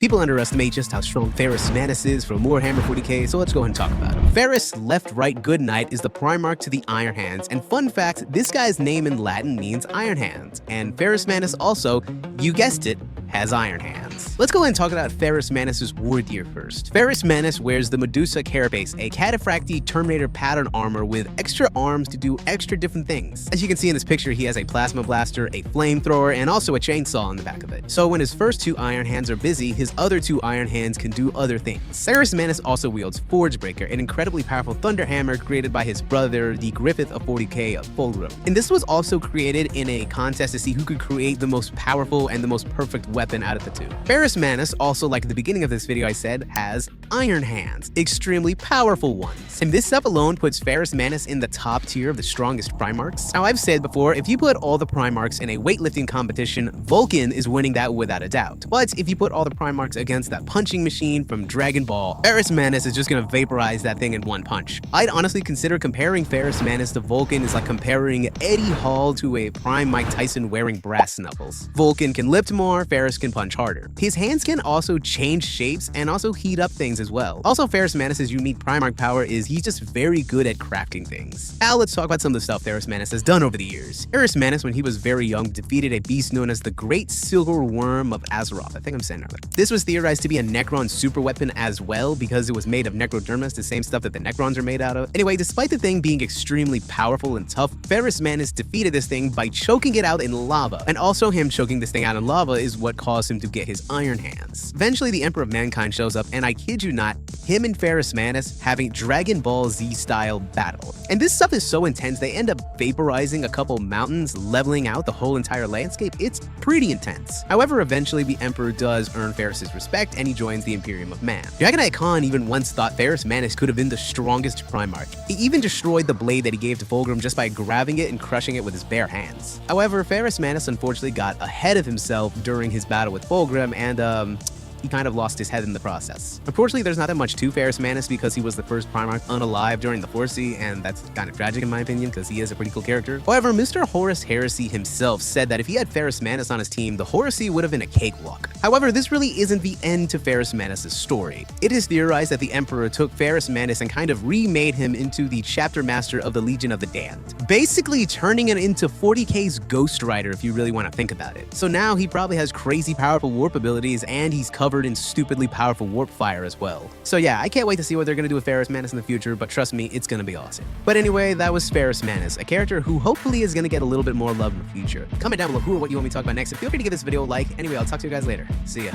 People underestimate just how strong Ferrus Manus is from Warhammer 40K, so let's go ahead and talk about him. Ferrus, left, right, good knight, is the Primarch to the Iron Hands, and fun fact, this guy's name in Latin means Iron Hands, and Ferrus Manus also, you guessed it, has iron hands. Let's go ahead and talk about Ferrus Manus' Wargear first. Ferrus Manus wears the Medusan Carapace, a cataphracty Terminator pattern armor with extra arms to do extra different things. As you can see in this picture, he has a plasma blaster, a flamethrower, and also a chainsaw on the back of it. So when his first two iron hands are busy, his other two iron hands can do other things. Ferrus Manus also wields Forgebreaker, an incredibly powerful thunder hammer created by his brother, the Griffith of 40K of Wyrm. And this was also created in a contest to see who could create the most powerful and the most perfect weapon out of the two. Ferrus Manus, also like at the beginning of this video I said, has iron hands, extremely powerful ones. And this stuff alone puts Ferrus Manus in the top tier of the strongest Primarchs. Now I've said before, if you put all the Primarchs in a weightlifting competition, Vulcan is winning that without a doubt. But if you put all the Primarchs against that punching machine from Dragon Ball, Ferrus Manus is just gonna vaporize that thing in one punch. I'd honestly consider comparing Ferrus Manus to Vulcan is like comparing Eddie Hall to a prime Mike Tyson wearing brass knuckles. Vulcan can lift more, Ferrus can punch harder. His hands can also change shapes and also heat up things as well. Also, Ferrus Manus' unique Primarch power is he's just very good at crafting things. Now let's talk about some of the stuff Ferrus Manus has done over the years. Ferrus Manus, when he was very young, defeated a beast known as the Great Silver Wyrm of Azeroth. I think I'm saying that right. This was theorized to be a Necron super weapon as well because it was made of necrodermis, the same stuff that the Necrons are made out of. Anyway, despite the thing being extremely powerful and tough, Ferrus Manus defeated this thing by choking it out in lava. And also him choking this thing out in lava is what caused him to get his iron hands. Eventually, the Emperor of Mankind shows up, and I kid you not, him and Ferrus Manus having Dragon Ball Z style battle. And this stuff is so intense, they end up vaporizing a couple mountains, leveling out the whole entire landscape. It's pretty intense. However, eventually the Emperor does earn Ferrus's respect, and he joins the Imperium of Man. Dragonite Khan even once thought Ferrus Manus could have been the strongest Primarch. He even destroyed the blade that he gave to Fulgrim just by grabbing it and crushing it with his bare hands. However, Ferrus Manus unfortunately got ahead of himself during his battle with Fulgrim, and he kind of lost his head in the process. Unfortunately, there's not that much to Ferrus Manus because he was the first Primarch unalive during the 4C, and that's kind of tragic in my opinion because he is a pretty cool character. However, Mr. Horus Heresy himself said that if he had Ferrus Manus on his team, the Horusy would have been a cakewalk. However, this really isn't the end to Ferrus Manus' story. It is theorized that the Emperor took Ferrus Manus and kind of remade him into the chapter master of the Legion of the Damned, basically turning it into 40K's Ghost Rider if you really want to think about it. So now he probably has crazy powerful warp abilities, and he's covered in stupidly powerful warp fire as well. So yeah, I can't wait to see what they're gonna do with Ferrus Manus in the future, but trust me, it's gonna be awesome. But anyway, that was Ferrus Manus, a character who hopefully is gonna get a little bit more love in the future. Comment down below who or what you want me to talk about next, and feel free to give this video a like. Anyway, I'll talk to you guys later. See ya.